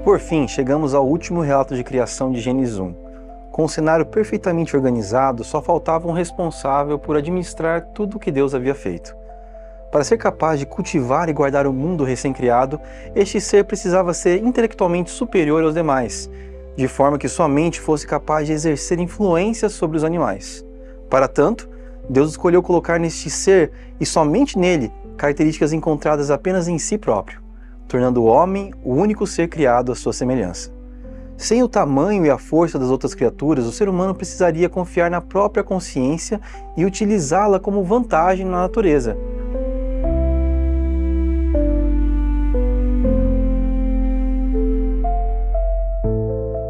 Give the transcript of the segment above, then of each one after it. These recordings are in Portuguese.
Por fim, chegamos ao último relato de criação de Gênesis 1. Com o cenário perfeitamente organizado, só faltava um responsável por administrar tudo o que Deus havia feito. Para ser capaz de cultivar e guardar o mundo recém-criado, este ser precisava ser intelectualmente superior aos demais, de forma que sua mente fosse capaz de exercer influência sobre os animais. Para tanto, Deus escolheu colocar neste ser, e somente nele, características encontradas apenas em si próprio, tornando o homem o único ser criado à sua semelhança. Sem o tamanho e a força das outras criaturas, o ser humano precisaria confiar na própria consciência e utilizá-la como vantagem na natureza.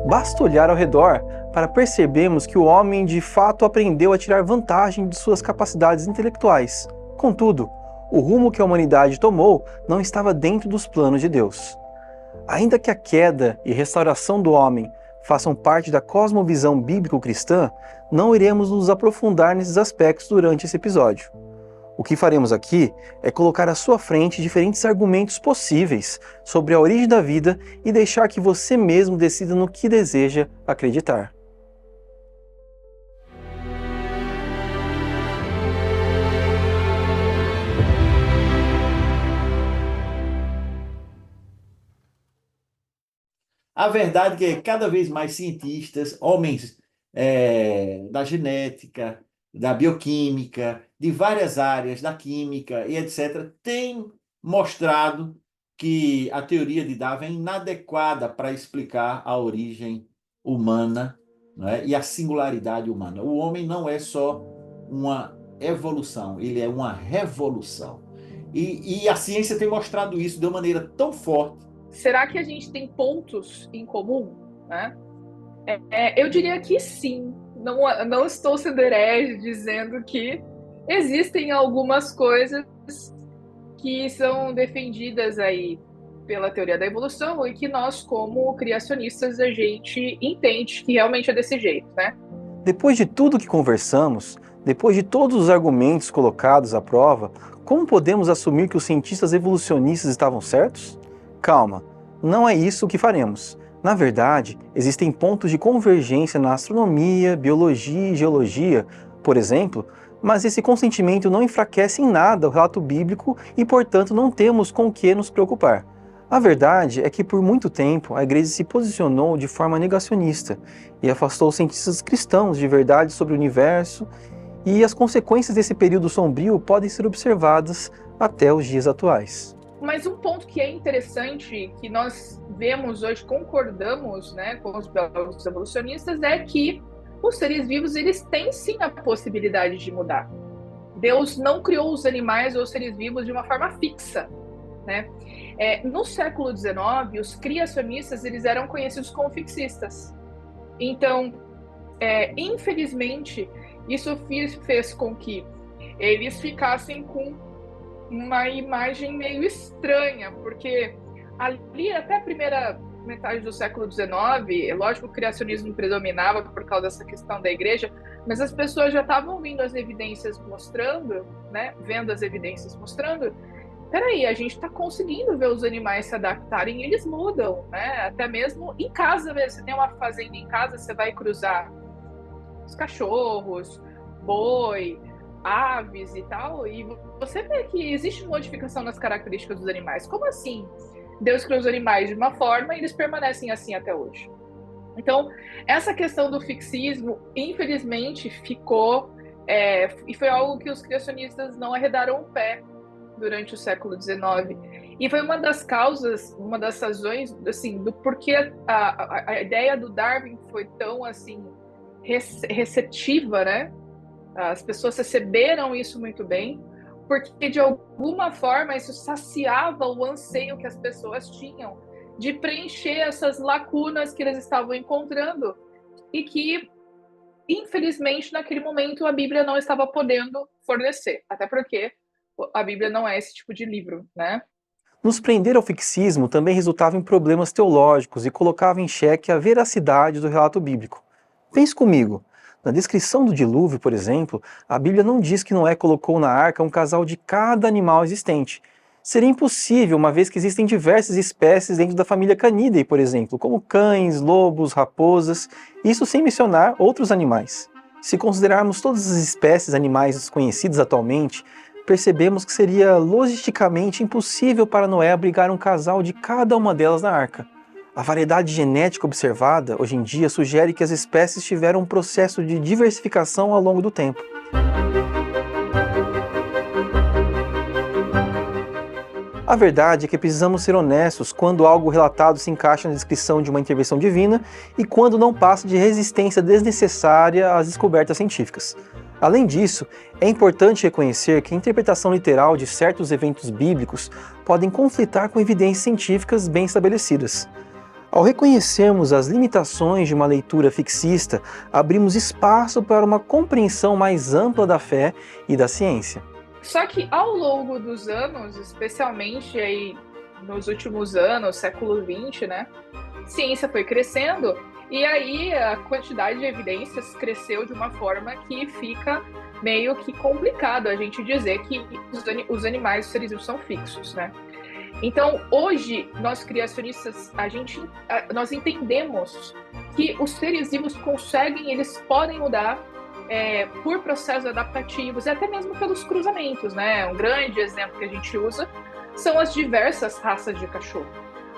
Basta olhar ao redor para percebermos que o homem de fato aprendeu a tirar vantagem de suas capacidades intelectuais. Contudo, o rumo que a humanidade tomou não estava dentro dos planos de Deus. Ainda que a queda e restauração do homem façam parte da cosmovisão bíblico-cristã, não iremos nos aprofundar nesses aspectos durante esse episódio. O que faremos aqui é colocar à sua frente diferentes argumentos possíveis sobre a origem da vida e deixar que você mesmo decida no que deseja acreditar. A verdade é que cada vez mais cientistas, homens da genética, da bioquímica, de várias áreas, da química e etc., têm mostrado que a teoria de Darwin é inadequada para explicar a origem humana, né, e a singularidade humana. O homem não é só uma evolução, ele é uma revolução. E a ciência tem mostrado isso de uma maneira tão forte. Será que a gente tem pontos em comum, né? Eu diria que sim. Não estou sendo herege dizendo que existem algumas coisas que são defendidas aí pela teoria da evolução e que nós, como criacionistas, a gente entende que realmente é desse jeito, né? Depois de tudo que conversamos, depois de todos os argumentos colocados à prova, como podemos assumir que os cientistas evolucionistas estavam certos? Calma, não é isso que faremos. Na verdade, existem pontos de convergência na astronomia, biologia e geologia, por exemplo, mas esse consentimento não enfraquece em nada o relato bíblico e, portanto, não temos com o que nos preocupar. A verdade é que por muito tempo a Igreja se posicionou de forma negacionista e afastou os cientistas cristãos de verdade sobre o universo, e as consequências desse período sombrio podem ser observadas até os dias atuais. Mas um ponto que é interessante, que nós vemos hoje, concordamos, né, com os biólogos evolucionistas, é que os seres vivos eles têm sim a possibilidade de mudar. Deus não criou os animais ou os seres vivos de uma forma fixa, né? No século XIX, os criacionistas eles eram conhecidos como fixistas. Então, infelizmente, isso fez com que eles ficassem com uma imagem meio estranha, porque ali até a primeira metade do século XIX, é lógico que o criacionismo predominava por causa dessa questão da igreja, mas as pessoas já estavam vendo as evidências mostrando, né, vendo as evidências mostrando, peraí, a gente está conseguindo ver os animais se adaptarem, eles mudam, né? Até mesmo em casa, você tem uma fazenda em casa, você vai cruzar os cachorros, boi, aves e tal, e você vê que existe modificação nas características dos animais. Como assim? Deus criou os animais de uma forma e eles permanecem assim até hoje. Então, essa questão do fixismo, infelizmente, ficou, e foi algo que os criacionistas não arredaram o pé durante o século XIX. E foi uma das causas, uma das razões, assim, do porquê a ideia do Darwin foi tão, assim, receptiva, né? As pessoas receberam isso muito bem, porque de alguma forma isso saciava o anseio que as pessoas tinham de preencher essas lacunas que eles estavam encontrando e que, infelizmente, naquele momento a Bíblia não estava podendo fornecer, até porque a Bíblia não é esse tipo de livro, né? Nos prender ao fixismo também resultava em problemas teológicos e colocava em xeque a veracidade do relato bíblico. Pense comigo, na descrição do dilúvio, por exemplo, a Bíblia não diz que Noé colocou na arca um casal de cada animal existente. Seria impossível, uma vez que existem diversas espécies dentro da família Canidae, por exemplo, como cães, lobos, raposas, isso sem mencionar outros animais. Se considerarmos todas as espécies animais conhecidas atualmente, percebemos que seria logisticamente impossível para Noé abrigar um casal de cada uma delas na arca. A variedade genética observada hoje em dia sugere que as espécies tiveram um processo de diversificação ao longo do tempo. A verdade é que precisamos ser honestos quando algo relatado se encaixa na descrição de uma intervenção divina e quando não passa de resistência desnecessária às descobertas científicas. Além disso, é importante reconhecer que a interpretação literal de certos eventos bíblicos podem conflitar com evidências científicas bem estabelecidas. Ao reconhecermos as limitações de uma leitura fixista, abrimos espaço para uma compreensão mais ampla da fé e da ciência. Só que ao longo dos anos, especialmente aí nos últimos anos, século XX, né, a ciência foi crescendo e aí a quantidade de evidências cresceu de uma forma que fica meio que complicado a gente dizer que os animais, os seres vivos são fixos, né? Então, hoje, nós criacionistas, nós entendemos que os seres vivos eles podem mudar por processos adaptativos e até mesmo pelos cruzamentos, né? Um grande exemplo que a gente usa são as diversas raças de cachorro,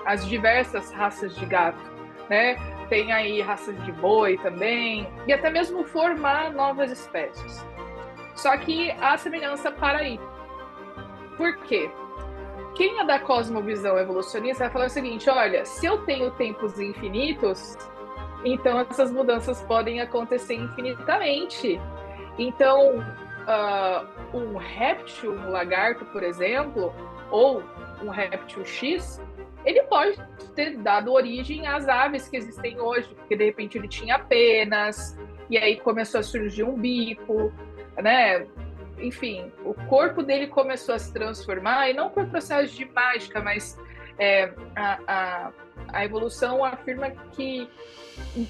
as diversas raças de gato, né? Tem aí raças de boi também, e até mesmo formar novas espécies. Só que a semelhança para aí. Por quê? Quem é da cosmovisão evolucionista vai falar o seguinte: olha, se eu tenho tempos infinitos, então essas mudanças podem acontecer infinitamente. Então, um réptil, um lagarto, por exemplo, ou um réptil X, ele pode ter dado origem às aves que existem hoje, porque de repente ele tinha penas, e aí começou a surgir um bico, né? Enfim, o corpo dele começou a se transformar, e não por processo de mágica, mas a evolução afirma que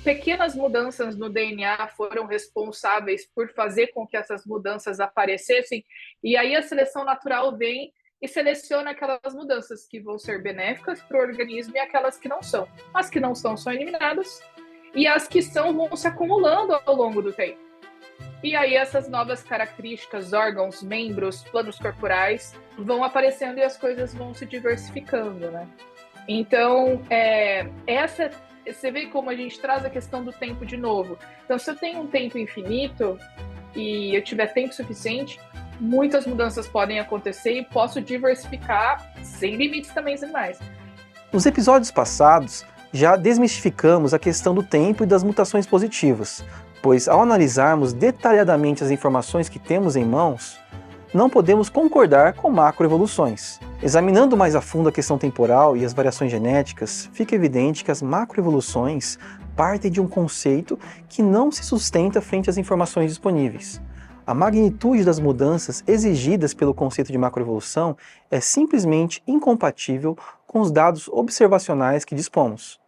pequenas mudanças no DNA foram responsáveis por fazer com que essas mudanças aparecessem, e aí a seleção natural vem e seleciona aquelas mudanças que vão ser benéficas para o organismo e aquelas que não são. As que não são eliminadas, e as que são vão se acumulando ao longo do tempo. E aí essas novas características, órgãos, membros, planos corporais vão aparecendo e as coisas vão se diversificando, né? Então, você vê como a gente traz a questão do tempo de novo. Então, se eu tenho um tempo infinito e eu tiver tempo suficiente, muitas mudanças podem acontecer e posso diversificar sem limites também os animais. Nos episódios passados, já desmistificamos a questão do tempo e das mutações positivas, pois ao analisarmos detalhadamente as informações que temos em mãos, não podemos concordar com macroevoluções. Examinando mais a fundo a questão temporal e as variações genéticas, fica evidente que as macroevoluções partem de um conceito que não se sustenta frente às informações disponíveis. A magnitude das mudanças exigidas pelo conceito de macroevolução é simplesmente incompatível com os dados observacionais que dispomos.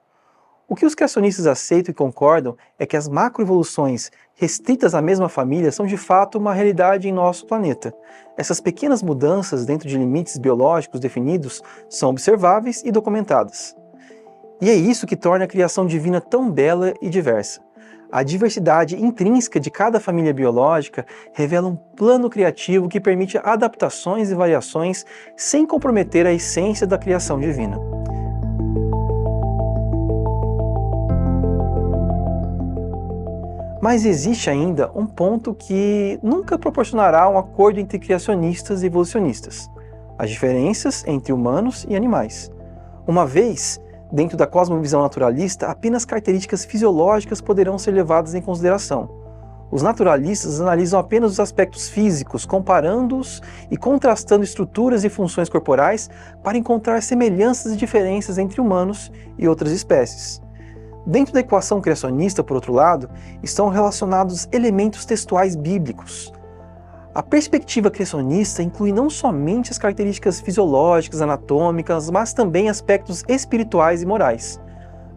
O que os criacionistas aceitam e concordam é que as macroevoluções restritas à mesma família são de fato uma realidade em nosso planeta. Essas pequenas mudanças dentro de limites biológicos definidos são observáveis e documentadas. E é isso que torna a criação divina tão bela e diversa. A diversidade intrínseca de cada família biológica revela um plano criativo que permite adaptações e variações sem comprometer a essência da criação divina. Mas existe ainda um ponto que nunca proporcionará um acordo entre criacionistas e evolucionistas: as diferenças entre humanos e animais. Uma vez, dentro da cosmovisão naturalista, apenas características fisiológicas poderão ser levadas em consideração. Os naturalistas analisam apenas os aspectos físicos, comparando-os e contrastando estruturas e funções corporais para encontrar semelhanças e diferenças entre humanos e outras espécies. Dentro da equação criacionista, por outro lado, estão relacionados elementos textuais bíblicos. A perspectiva criacionista inclui não somente as características fisiológicas, anatômicas, mas também aspectos espirituais e morais,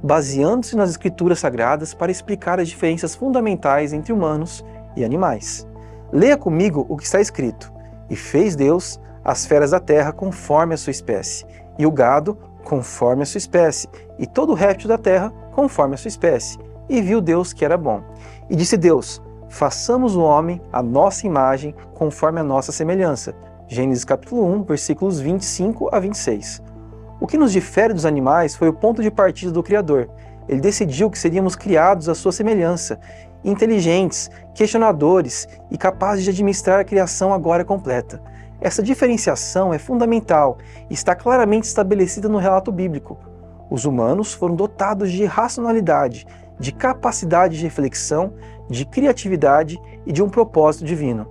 baseando-se nas escrituras sagradas para explicar as diferenças fundamentais entre humanos e animais. Leia comigo o que está escrito: "E fez Deus as feras da terra conforme a sua espécie, e o gado conforme a sua espécie, e todo réptil da terra conforme a sua espécie. E viu Deus que era bom. E disse Deus: façamos o homem à nossa imagem, conforme a nossa semelhança. Gênesis capítulo 1, versículos 25 a 26. O que nos difere dos animais foi o ponto de partida do Criador. Ele decidiu que seríamos criados à sua semelhança, inteligentes, questionadores e capazes de administrar a criação agora completa. Essa diferenciação é fundamental e está claramente estabelecida no relato bíblico. Os humanos foram dotados de racionalidade, de capacidade de reflexão, de criatividade e de um propósito divino.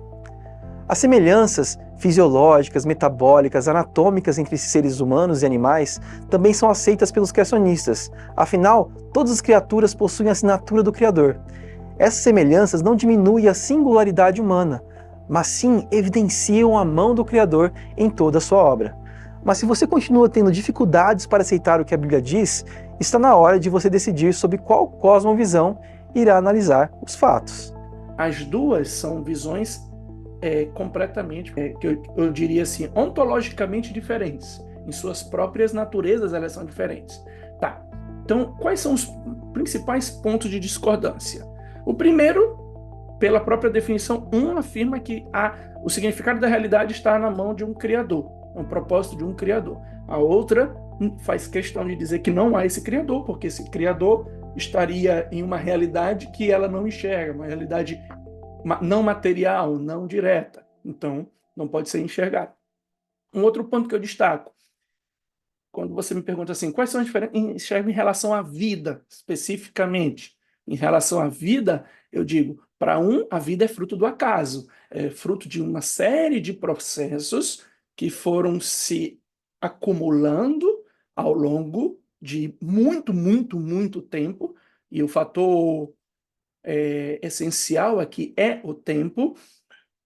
As semelhanças fisiológicas, metabólicas, anatômicas entre seres humanos e animais também são aceitas pelos criacionistas. Afinal, todas as criaturas possuem a assinatura do Criador. Essas semelhanças não diminuem a singularidade humana, mas sim evidenciam a mão do Criador em toda a sua obra. Mas se você continua tendo dificuldades para aceitar o que a Bíblia diz, está na hora de você decidir sobre qual cosmovisão irá analisar os fatos. As duas são visões completamente, que eu diria assim, ontologicamente diferentes. Em suas próprias naturezas, elas são diferentes. Tá. Então, quais são os principais pontos de discordância? O primeiro, pela própria definição, afirma que o significado da realidade está na mão de um Criador, um propósito de um Criador. A outra faz questão de dizer que não há esse Criador, porque esse Criador estaria em uma realidade que ela não enxerga, uma realidade não material, não direta. Então, não pode ser enxergado. Um outro ponto que eu destaco, quando você me pergunta assim, quais são as diferenças, enxergo em relação à vida, especificamente. Em relação à vida, eu digo, para a vida é fruto do acaso, é fruto de uma série de processos que foram se acumulando ao longo de muito, muito, muito tempo, e o fator essencial aqui é o tempo,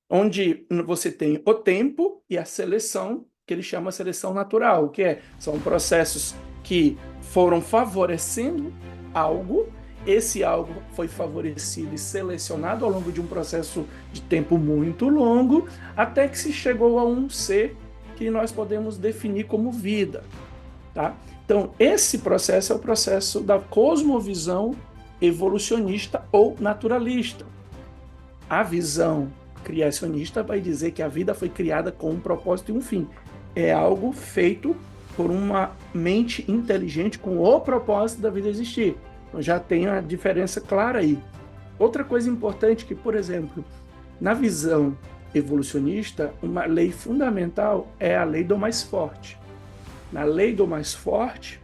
onde você tem o tempo e a seleção, que ele chama seleção natural, que são processos que foram favorecendo algo, esse algo foi favorecido e selecionado ao longo de um processo de tempo muito longo, até que se chegou a um ser que nós podemos definir como vida. Tá? Então, esse processo é o processo da cosmovisão evolucionista ou naturalista. A visão criacionista vai dizer que a vida foi criada com um propósito e um fim. É algo feito por uma mente inteligente com o propósito da vida existir. Então já tem a diferença clara aí. Outra coisa importante que, por exemplo, na visão evolucionista, uma lei fundamental é a lei do mais forte. Na lei do mais forte,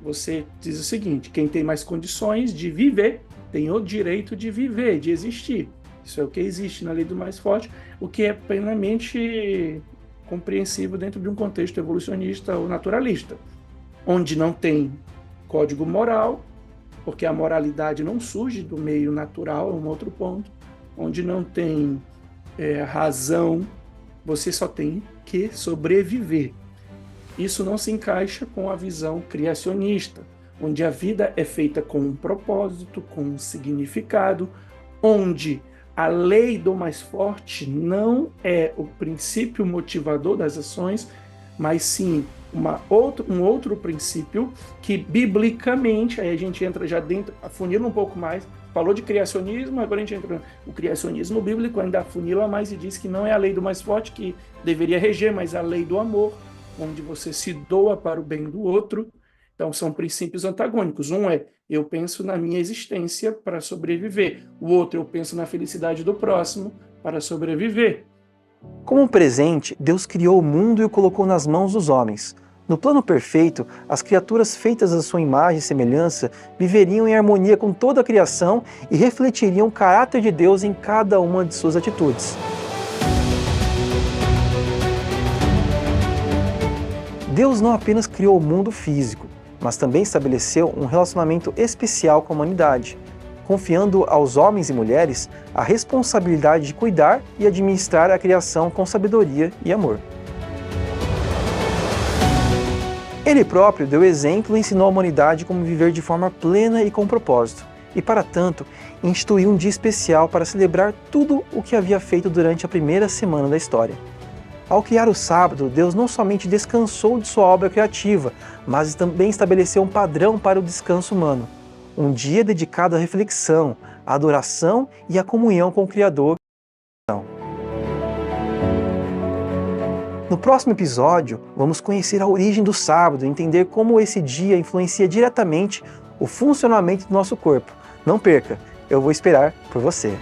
você diz o seguinte: quem tem mais condições de viver tem o direito de viver, de existir. Isso é o que existe na lei do mais forte, o que é plenamente compreensível dentro de um contexto evolucionista ou naturalista, onde não tem código moral, porque a moralidade não surge do meio natural, é um outro ponto, onde não tem razão, você só tem que sobreviver. Isso não se encaixa com a visão criacionista, onde a vida é feita com um propósito, com um significado, onde a lei do mais forte não é o princípio motivador das ações, mas sim um outro princípio que, biblicamente, aí a gente entra já dentro, afunila um pouco mais, falou de criacionismo, agora a gente entra no criacionismo bíblico, ainda afunila mais e diz que não é a lei do mais forte que deveria reger, mas a lei do amor, onde você se doa para o bem do outro. Então, são princípios antagônicos. Um é, eu penso na minha existência para sobreviver. O outro, eu penso na felicidade do próximo para sobreviver. Como um presente, Deus criou o mundo e o colocou nas mãos dos homens. No plano perfeito, as criaturas feitas à sua imagem e semelhança viveriam em harmonia com toda a criação e refletiriam o caráter de Deus em cada uma de suas atitudes. Deus não apenas criou o mundo físico, mas também estabeleceu um relacionamento especial com a humanidade, confiando aos homens e mulheres a responsabilidade de cuidar e administrar a criação com sabedoria e amor. Ele próprio deu exemplo e ensinou a humanidade como viver de forma plena e com propósito, e para tanto, instituiu um dia especial para celebrar tudo o que havia feito durante a primeira semana da história. Ao criar o sábado, Deus não somente descansou de sua obra criativa, mas também estabeleceu um padrão para o descanso humano. Um dia dedicado à reflexão, à adoração e à comunhão com o Criador. No próximo episódio, vamos conhecer a origem do sábado e entender como esse dia influencia diretamente o funcionamento do nosso corpo. Não perca, eu vou esperar por você.